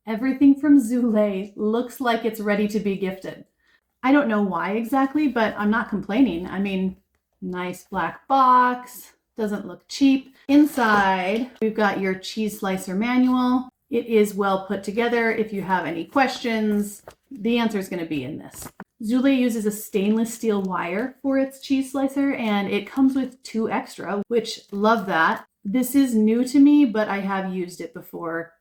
Everything from Zulay looks like it's ready to be gifted. I don't know why exactly, but I'm not complaining. I mean, nice black box, doesn't look cheap. Inside, we've got your cheese slicer manual. It is well put together. If you have any questions, the answer is going to be in this. Zulay uses a stainless steel wire for its cheese slicer, and it comes with 2 extra, which love that. This is new to me, but I have used it before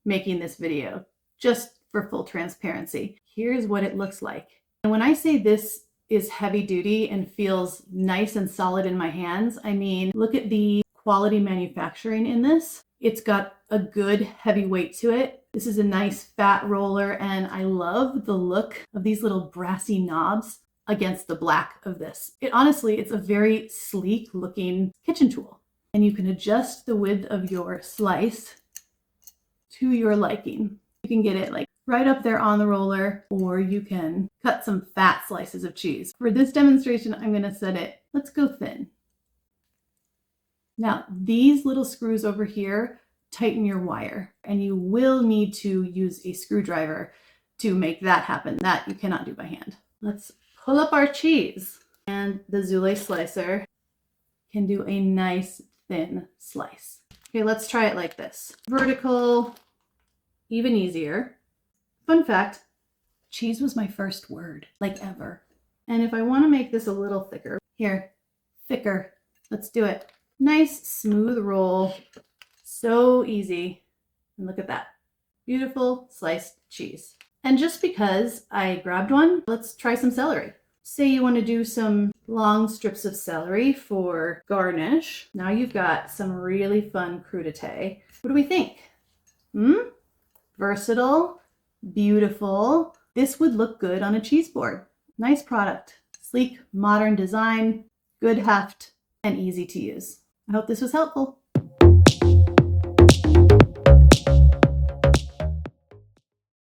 making this video, just for full transparency. Here's what it looks like. And when I say this is heavy duty and feels nice and solid in my hands, I mean, look at the quality manufacturing in this. It's got a good heavy weight to it. This is a nice fat roller, and I love the look of these little brassy knobs against the black of this. It's a very sleek looking kitchen tool. And you can adjust the width of your slice to your liking. You can get it like right up there on the roller, or you can cut some fat slices of cheese. For this demonstration, I'm gonna set it, let's go thin. Now, these little screws over here tighten your wire, and you will need to use a screwdriver to make that happen. That you cannot do by hand. Let's pull up our cheese, and the Zulay slicer can do a nice thin slice. Okay, let's try it like this. Vertical, even easier. Fun fact, cheese was my first word, like ever. And if I want to make this a little thicker, here, thicker, let's do it. Nice, smooth roll, so easy. And look at that, beautiful sliced cheese. And just because I grabbed one, let's try some celery. Say you want to do some long strips of celery for garnish. Now you've got some really fun crudité. What do we think? Versatile, beautiful. This would look good on a cheese board. Nice product. Sleek, modern design, good heft, and easy to use. I hope this was helpful.